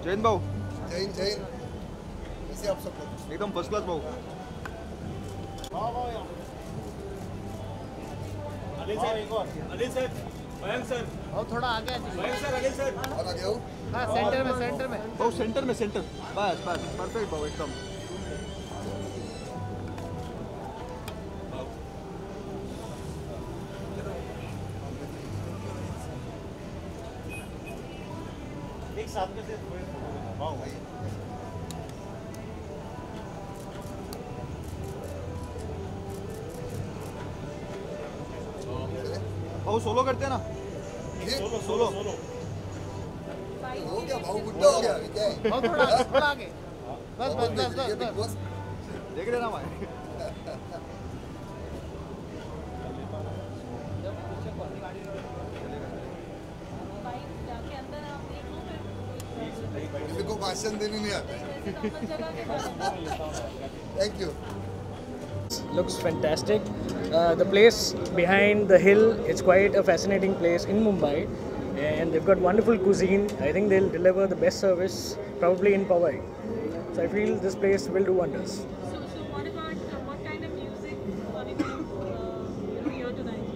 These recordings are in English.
जैन भाऊ, जैन जैन कैसे आप सब लोग? एकदम फर्स्ट क्लास भाऊ. अनिल सर एक और. Anil sir, Mayank sir. और थोड़ा आगे आ जाइए. Mayank sir, Anil sir. और आगे हो? हाँ सेंटर में भाऊ सेंटर में सेंटर. बस बस परफेक्ट भाऊ एकदम. एक साथ में से वाह भाई. भाऊ सोलो करते हैं ना. ये सोलो. हो गया भाऊ बुड्ढा हो गया अभी क्या है? और थोड़ा आगे. बस बस बस ये बस बिग बस. बॉस देख रहे ना भाई. मेरे को भाषण देने नहीं आता है. Thank you. Looks fantastic. The place behind the hill, it's quite a fascinating place in Mumbai, and they've got wonderful cuisine. I think they'll deliver the best service probably in Powai. So I feel this place will do wonders. So what about what kind of music will be here tonight?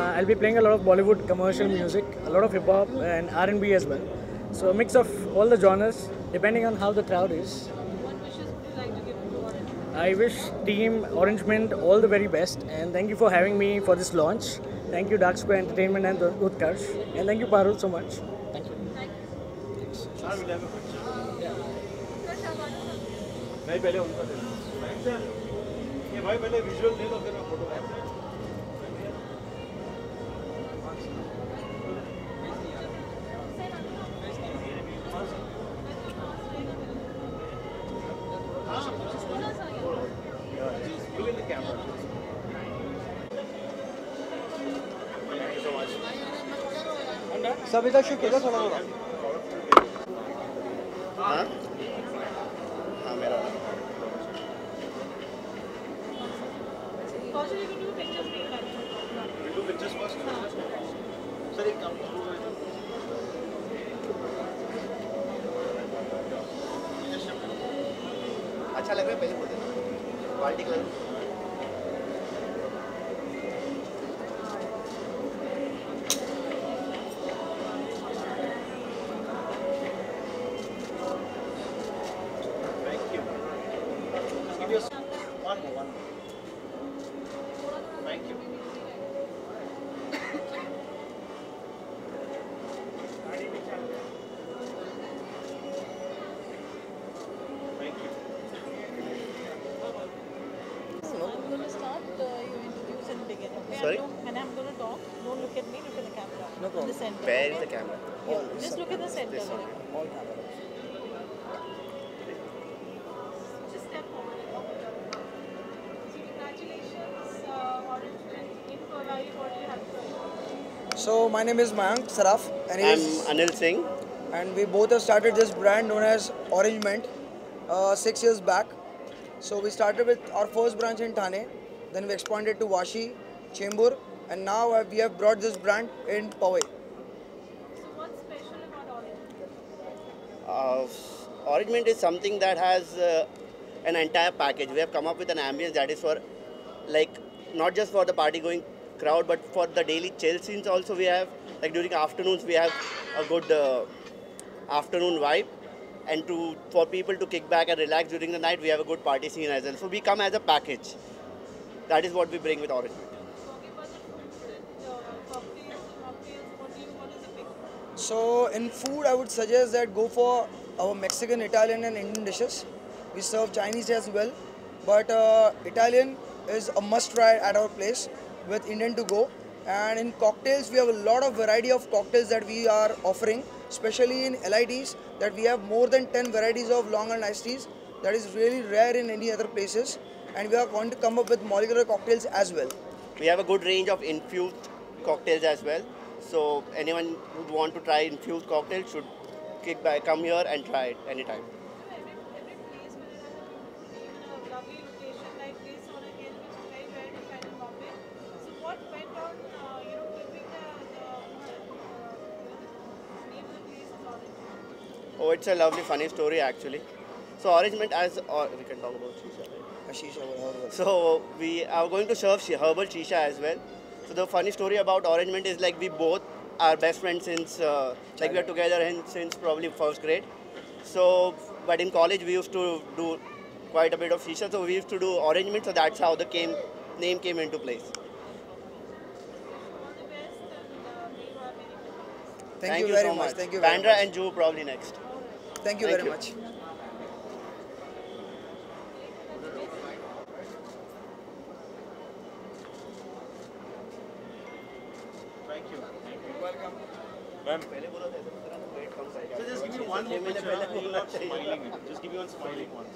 I'll be playing a lot of Bollywood commercial music, a lot of hip hop and R&B as well. So a mix of all the genres, depending on how the crowd is. What wishes would you like to give to Orange? I wish Team Orange Mint all the very best, and thank you for having me for this launch. Thank you Dark Square Entertainment and Utkarsh, and thank you Parul so much. Thank you. Sir will have a picture. नहीं पहले उनका दे. Mayank sir, ये भाई पहले visual दे दो फिर मैं photo खींचूंगा. Look at the camera. Thank you so much. सब इधर शिफ्ट हो जा थोड़ा थोड़ा. हाँ? हाँ मेरा. Kaushal, you can do pictures being ready. We do pictures first. Sir, एक काम करो. अच्छा लग रहा है पहले बोल देना. Party colour. Thank you. Give us one more. Thank you. Thank you. So I'm going to start. You introduce and begin. Okay? Sorry? And I'm going to talk. Don't look at me. Look at the camera. No problem. In the center. Where is okay? the camera? Here. Just look at the center. This one. All cameras. Just step forward. So congratulations, Orange Mint in Powai. What do you have to say? So my name is Mayank Saraf, and I'm Anil Singh. and we both have started this brand known as Orange Mint 6 years back. So we started with our first branch in Thane, then we expanded to Vashi, Chembur, and now we have brought this brand in Powai. So what's special about Orange? Orange Mint is something that has an entire package. We have come up with an ambience that is for, like, not just for the party going crowd, but for the daily chill scenes also. We have, like, during afternoons we have a good afternoon vibe, and for people to kick back and relax during the night, we have a good party scene as well. So we come as a package. That is what we bring with Orange Mint. Talking about the food and cocktails, what is the pick? So in food, I would suggest that go for our Mexican, Italian, and Indian dishes. We serve Chinese as well, but Italian is a must-try at our place with Indian to go. And in cocktails, we have a lot of variety of cocktails that we are offering, especially in LITs, that we have more than 10 varieties of long and iced teas. That is really rare in any other places. And we are going to come up with molecular cocktails as well. We have a good range of infused cocktails as well. So anyone who want to try infused cocktails should kick back, come here and try it anytime. Every place will have a lovely location like this on a hill, which is very rare to find in Bombay. So what went on, keeping the name of the place is Orange? Oh, it's a lovely, funny story actually. So arrangement as we can talk about shisha. Right? Shisha or So we are going to serve herbal shisha as well. So the funny story about arrangement is like we both are best friends since like we are together since probably first grade. So but in college we used to do quite a bit of shisha. So we used to do arrangement. So that's how the name came into place. All the best and may you have many more. Thank you very so much. Thank you very Bandra much. and Juhu probably next. Thank you Thank very you. much. Thank you. Welcome. Ma'am. So just give me one more picture. You're not smiling. Just give me one smiling one.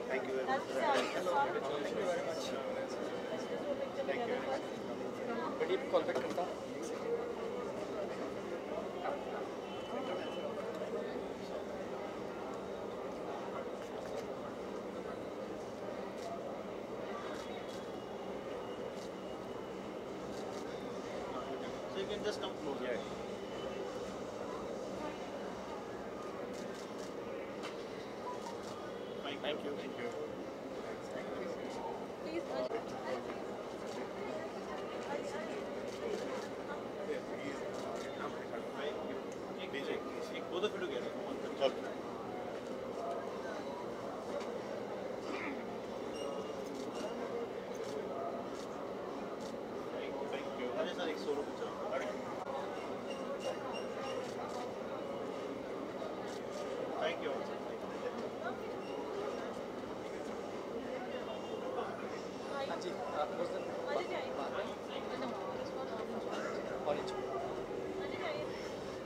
Thank you very much. That's Thank you very much. Thank you. So you can just come closer. Thank you. Thank you. Please. Both of you together. Okay. Thank you. Ajay sir, एक solo picture. Thank you.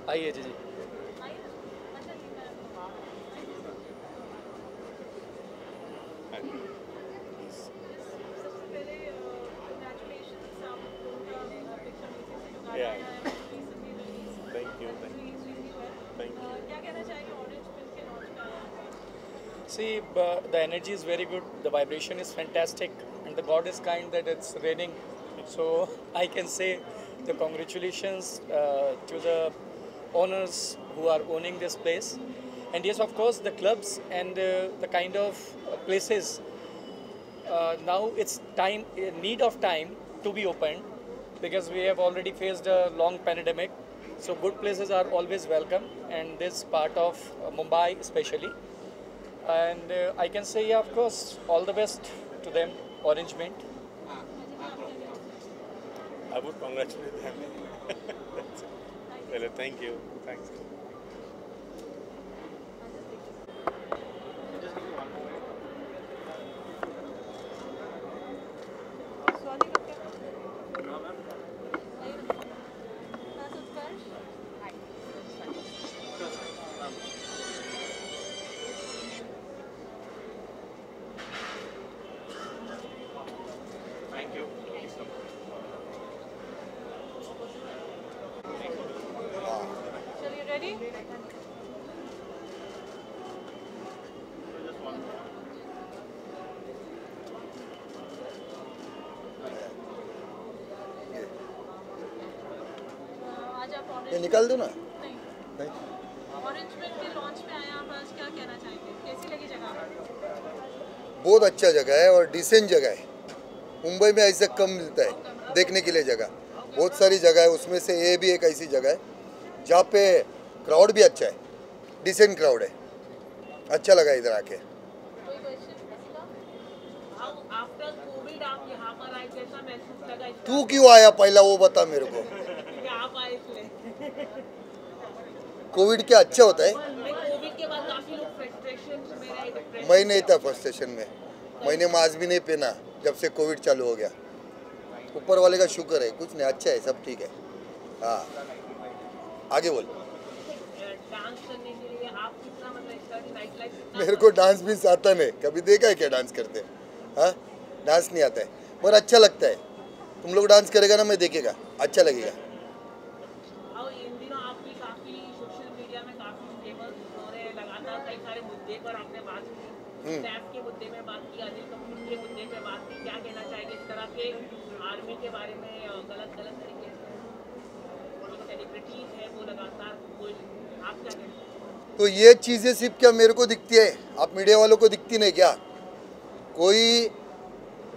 आइए जी जी Thank you. Thank you. क्या कहना चाहेंगे orange film के launch पे आया है? See, the energy is very good, the vibration is fantastic, and the God is kind that it's raining. So I can say the congratulations to the owners who are owning this place. And yes, of course, the clubs and the kind of places. Now it's time, need of time to be opened because we have already faced a long pandemic. So good places are always welcome, and this part of Mumbai especially. And I can say, yeah, of course, all the best to them, Orange Mint. I would congratulate them. That's it. Well, thank you. Thanks. Swati लोग क्या? नहीं ना उत्कर्ष? Thank you. So you ready? Just one more. आज आप ये orange निकाल दो ना नहीं ऑरेंज फिल्म के लॉन्च पे आए आप आज क्या कहना चाहेंगे कैसी लगी जगह बहुत अच्छा जगह है और डिसेंट जगह है। मुंबई में ऐसा कम मिलता है देखने के लिए जगह। बहुत सारी जगह है, उसमें से ये भी एक ऐसी जगह है जहाँ पे क्राउड भी अच्छा है, डिसेंट क्राउड है। अच्छा लगा इधर आके। कोई क्वेश्चन आफ्टर कोविड आप यहाँ पर आए कैसा महसूस लगा तू क्यों आया पहला वो बता मेरे को। कि आप आए इसलिए कोविड क्या अच्छा होता है? कोविड के बाद काफी लोग फ्रस्ट्रेशन में रहे डिप्रेशन मैं नहीं था फर्स्ट स्टेशन में, मैंने मास्क भी नहीं पहना जब से कोविड चालू हो गया। ऊपर वाले का शुक्र है, कुछ नहीं, अच्छा है, सब ठीक है। हाँ आगे बोल। डांस करने के लिए आप कितना मतलब इसका नाइट लाइफ मेरे को डांस भी आता नहीं, कभी देखा है क्या डांस करते? हाँ डांस नहीं आता है पर अच्छा लगता है। तुम लोग डांस करेगा ना, मैं देखेगा, अच्छा लगेगा। और इन दिनों आपकी काफी सोशल मीडिया में काफी मुद्दे पर आपने बात की, टैक्स के मुद्दे में बात की, अनिल कपूर के मुद्दे पे बात की, क्या कहना चाहेंगे इस तरह के आर्मी के बारे में गलत तरीके से सेलिब्रिटीज है वो लगातार कोई, आप क्या कहते हैं? तो ये चीज़ें सिर्फ क्या मेरे को दिखती है, आप मीडिया वालों को दिखती नहीं क्या? कोई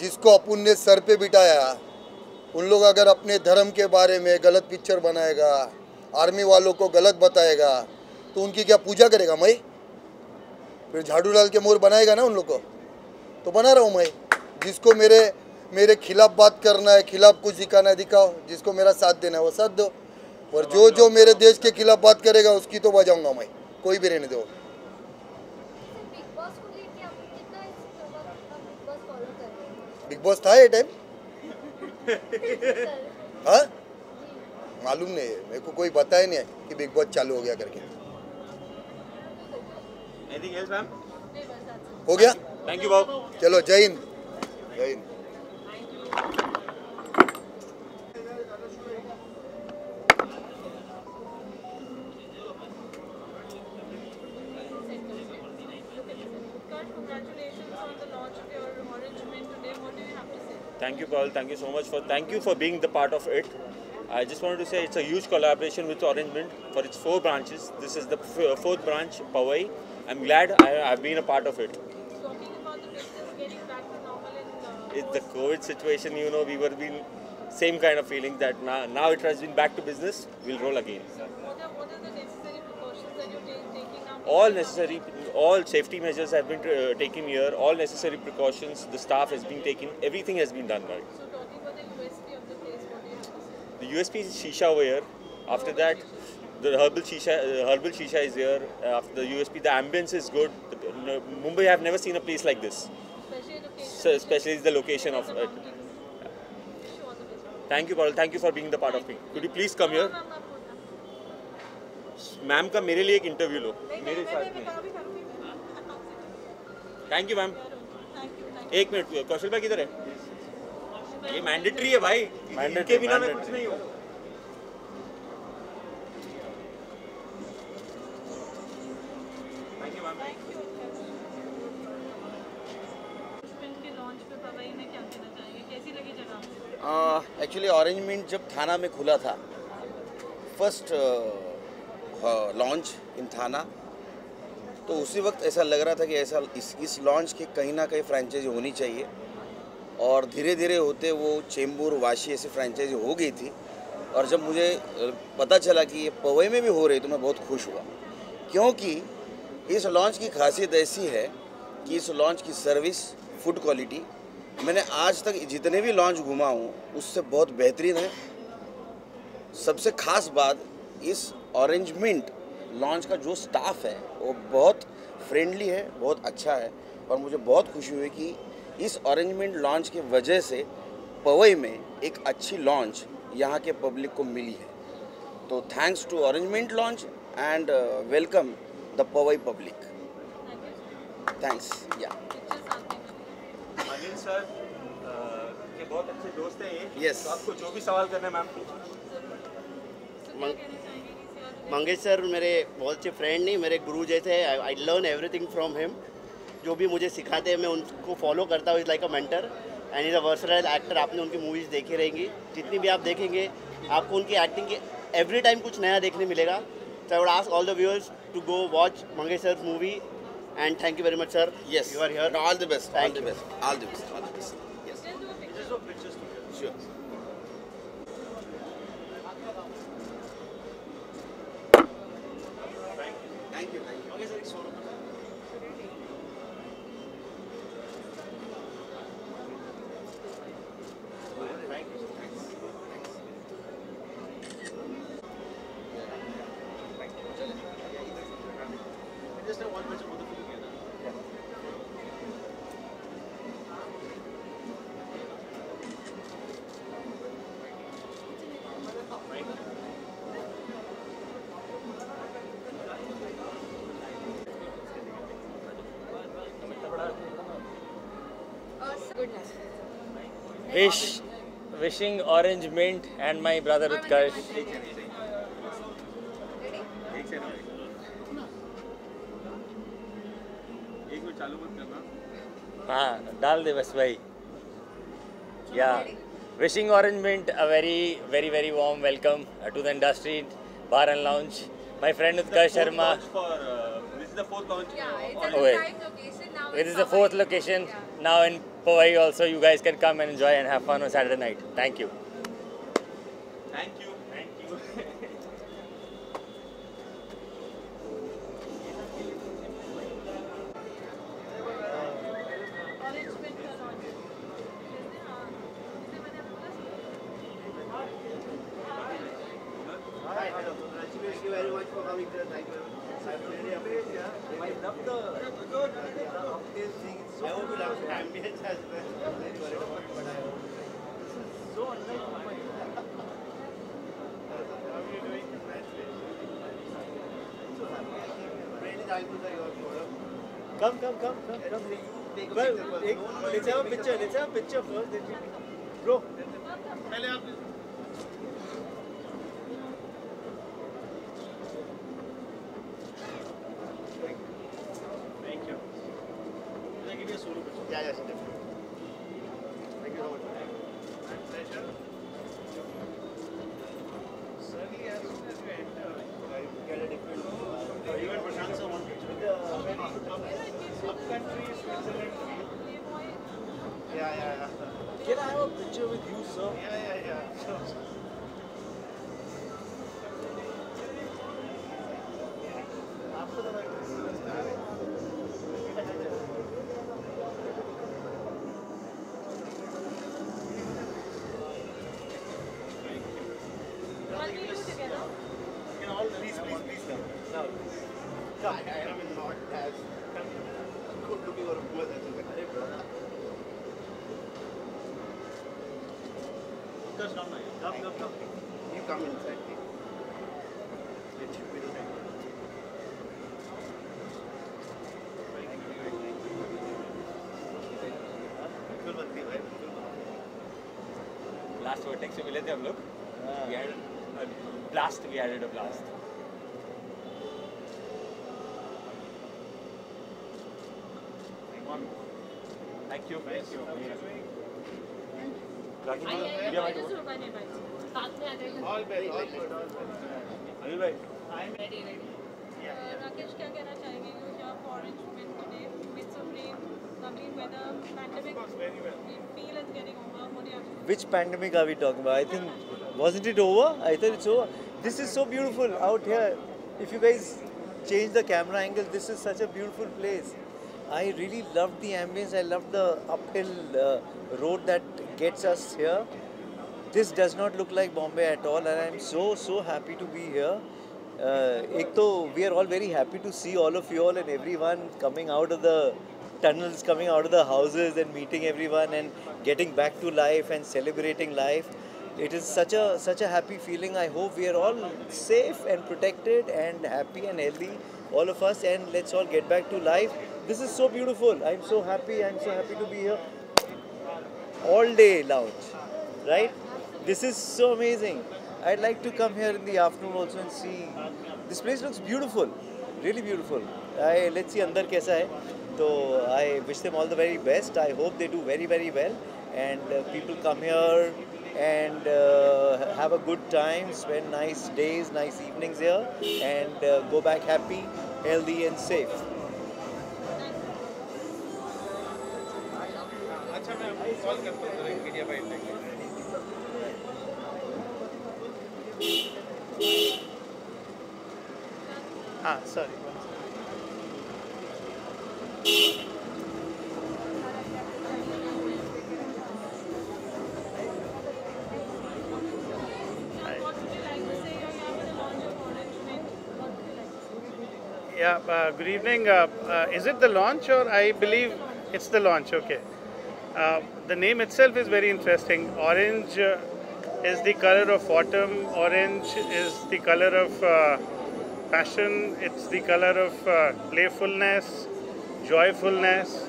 जिसको अपन ने सर पे बिठाया, उन लोग अगर अपने धर्म के बारे में गलत पिक्चर बनाएगा, आर्मी वालों को गलत बताएगा, तो उनकी क्या पूजा करेगा मैं? फिर झाड़ू डाल के मोर बनाएगा ना उन लोग को? तो बना रहा हूँ मैं। जिसको मेरे खिलाफ बात करना है, खिलाफ कुछ दिखाना है, दिखाओ। जिसको मेरा साथ देना है वो साथ दो, और जो मेरे देश के खिलाफ बात करेगा उसकी तो बजाऊंगा मैं, कोई भी रहने दो। बिग बॉस था ये टाइम? हाँ, मालूम नहीं है मेरे को, कोई बताया नहीं है कि बिग बॉस चालू हो गया करके। Anything else, ma'am? हो गया? Thank you, Bob. चलो, जय हिंद। जय Hind. Congratulations on the launch of your Orange Mint today. What do you have to say? Thank you, Paul. Thank you so much thank you for being the part of it. I just wanted to say it's a huge collaboration with Orange Mint for its 4 branches. This is the 4th branch, Powai. I'm glad I've been a part of it. Talking about the business getting back to normal in It's the COVID situation, you know, we were being same kind of feeling that now it has been back to business. We'll roll again. what are the necessary precautions that you're taking now? All safety measures have been taken here. All necessary precautions. The staff has been taken. Everything has been done right. So talking about the USP of the place, what do you have to say? The USP is shisha over here. After that, the herbal shisha is here. After the USP, the ambience is good. Mumbai, I have never seen a place like this. Especially the location of it. Thank you, Paul. Thank you for being the part of me. Could you please come here? Ma'am का मेरे लिए एक interview लो मेरे साथ में। Thank you ma'am. एक minute, कौशल भाई किधर है? ये मैंडेटरी है भाई, इनके बिना मैं कुछ नहीं हूँ। Thank you ma'am. के लॉन्च पे पवई में क्या कहना चाहेंगे, कैसी लगी जगह? एक्चुअली ऑरेंज मिंट जब थाना में खुला था, फर्स्ट लॉन्च इन थाना, तो उसी वक्त ऐसा लग रहा था कि ऐसा इस लॉन्च की कहीं ना कहीं फ्रेंचाइजी होनी चाहिए, और धीरे धीरे होते वो चेंबूर, वाशी ऐसी फ्रेंचाइजी हो गई थी। और जब मुझे पता चला कि ये पवई में भी हो रही तो मैं बहुत खुश हुआ, क्योंकि इस लॉन्च की खासियत ऐसी है कि इस लॉन्च की सर्विस, फूड क्वालिटी, मैंने आज तक जितने भी लॉन्च घुमा हूँ उससे बहुत बेहतरीन है। सबसे खास बात, इस ऑरेंज मिंट लॉन्च का जो स्टाफ है वो बहुत फ्रेंडली है, बहुत अच्छा है, और मुझे बहुत खुशी हुई कि इस ऑरेंज मिंट लॉन्च की वजह से पवई में एक अच्छी लॉन्च यहाँ के पब्लिक को मिली है। तो thanks to Orange Mint launch and welcome the Powai public. Thanks. या अनिल सर के बहुत अच्छे दोस्त हैं ये। Yes. तो आपको जो भी सवाल करना है मैम। मंगेश सर मेरे बहुत अच्छे फ्रेंड नहीं, मेरे गुरु जैसे हैं। I learn everything from him. जो भी मुझे सिखाते हैं मैं उनको फॉलो करता हूँ। Is like a mentor and is a versatile actor. आपने उनकी मूवीज़ देखी रहेंगी, जितनी भी आप देखेंगे आपको उनकी एक्टिंग के एवरी टाइम कुछ नया देखने मिलेगा। So I would ask all the viewers to go watch Mangesh sir movie and thank you very much sir. Yes. You are here. All the best. All Thank the you. best. All the best. All the best. Yes. Sure. Thank you. Just have one question for the film together. Wishing Orange Mint and my brother Utkarsh. हाँ डाल दे बस भाई. Yeah, wishing Orange Mint a very warm welcome to the industry bar and lounge. My friend Utkarsh Sharma. This is the fourth launch. Yeah, it's at the prime location now. It is the fourth location now in Powai also. You guys can come and enjoy and have fun on Saturday night. Thank you. Thank you. Orange winter launch. Thank you very much for coming here. Thank you. I really appreciate it. I love the updates thing. I hope you love the ambience as well. Very worried about it, but I hope. This is so unlike Mumbai. How are you doing? Really thankful that you are here. Come. Well, let's have a picture. Let's have a picture first. Then bro. पहले आप. Thank you. Can I give you a solo picture? Yeah, definitely. Thank you so much. My pleasure. Certainly, as soon as you enter, you get a different. You and Prashant sir one picture. With the upcountry Switzerland feel. Yeah. Can I have a picture with you, sir? Yeah. Sure. After the What we do together? You can all please come. Now, come. I am not as good looking or poor as you. Just come. You come inside. Let you be the Last vertex से मिले थे हम लोग. We had a blast. Thank you. All good. Anil भाई. राकेश क्या कहना चाहेंगे क्योंकि आप Orange Mint today with some rain, lovely weather, pandemic. We feel it's getting over. What do you have to say? Which pandemic are we talking about? I think, wasn't it over? I thought it's over. This is so beautiful out here. If you guys change the camera angle, this is such a beautiful place. I really loved the ambience. I loved the uphill road that gets us here. This does not look like Bombay at all, and I'm so happy to be here. We are all very happy to see all of you all and everyone coming out of the tunnels, coming out of the houses and meeting everyone and getting back to life and celebrating life. It is such a happy feeling. I hope we are all safe and protected and happy and healthy, all of us, and let's all get back to life. This is so beautiful. I'm so happy to be here. All day lounge, right? This is so amazing. I'd like to come here in the afternoon also and see. This place looks beautiful, really beautiful. Let's see andar kaisa hai. So I wish them all the very best. I hope they do very well, and people come here and have a good time, spend nice days, nice evenings here, and go back happy, healthy and safe. अच्छा मैं आपको call करता हूँ जरा media bite लेके. हाँ sorry. Yeah, good evening. Is it the launch or I believe it's the launch? Okay. The name itself is very interesting. Orange is the color of autumn. Orange is the color of passion. It's the color of playfulness, joyfulness.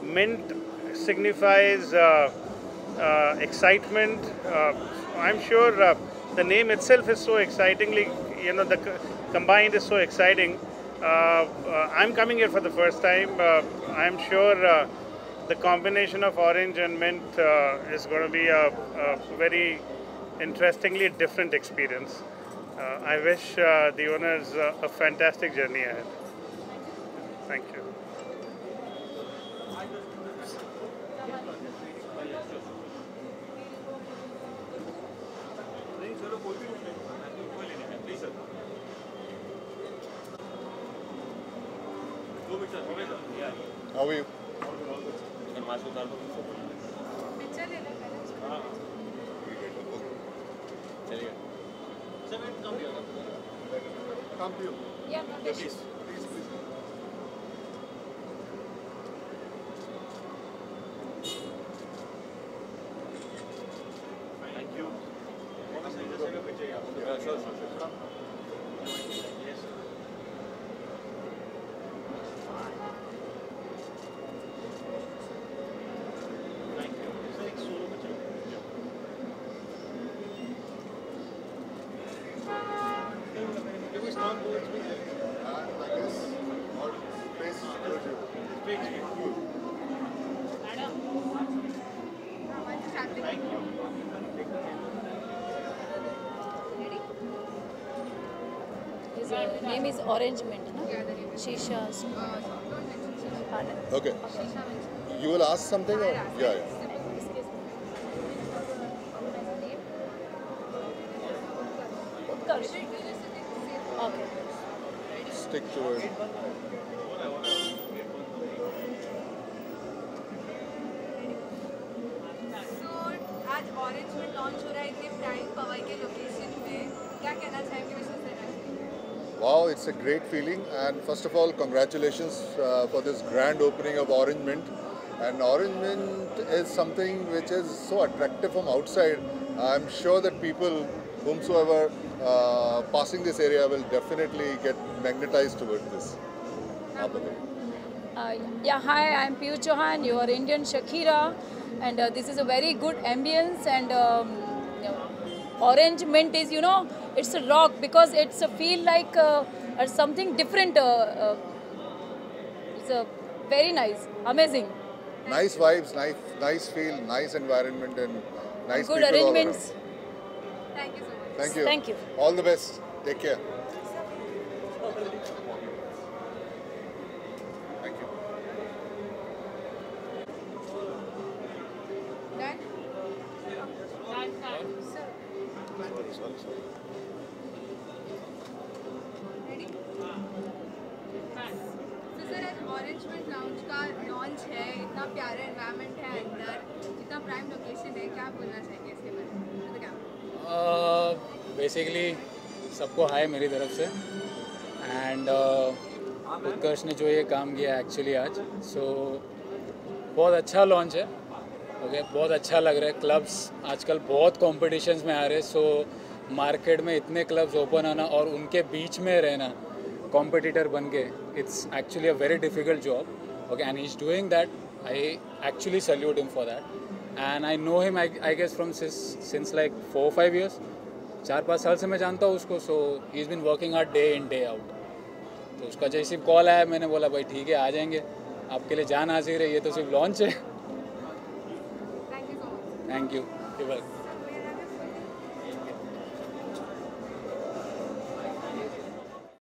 Mint signifies excitement. I'm sure the name itself is so excitingly, the combined is so exciting. I'm coming here for the first time. I'm sure the combination of orange and mint is going to be a very interestingly different experience. I wish the owners a fantastic journey ahead. Thank you. How are you? Come to you. Yeah, Please. Thank you. Sure. His name is Orange Mint, no? Shisha. Pardon? Okay. You will ask something or? Yeah. Utkarsh. Okay. Stick to it. आज orange में launch हो रहा है इतने prime पवाई के location में क्या कहना चाहेंगे विशेष देना? Wow, it's a great feeling, and first of all, congratulations for this grand opening of Orange Mint. And Orange Mint is something which is so attractive from outside. I'm sure that people, whomsoever passing this area, will definitely get magnetized towards this. Yeah, hi, I'm Piyush Chauhan, your Indian Shakira, and this is a very good ambience, and Orange Mint is, it's a rock because it's a feel like something different. It's a very nice, amazing. Nice vibes, nice feel, nice environment, and nice Good people all arrangements. around. Thank you so much. Thank you. Thank you. All the best. Take care. Thank you. Orange Mint lounge का launch है, इतना प्यारा environment है अंदर, इतना prime location है, क्या बोलना चाहिए इसके बारे में? बेसिकली सबको हाय मेरी तरफ से, एंड उत्कर्ष ने जो ये काम किया एक्चुअली आज, सो बहुत अच्छा लॉन्च है. ओके, बहुत अच्छा लग रहा है. क्लब्स आजकल बहुत कॉम्पिटिशन्स में आ रहे हैं, सो मार्केट में इतने क्लब्स ओपन आना और उनके बीच में रहना कॉम्पिटिटर बन के, it's actually a very difficult job. Okay, and he is doing that. I actually salute him for that, and I know him I guess from since like 4-5 years. 4-5 साल से मैं जानता हूँ उसको. So he is been working hard day in day out. तो उसका जैसे call आया, मैंने बोला भाई ठीक है, आ जाएंगे, आपके लिए जान हाजिर है, ये तो सिर्फ लॉन्च है. Thank you.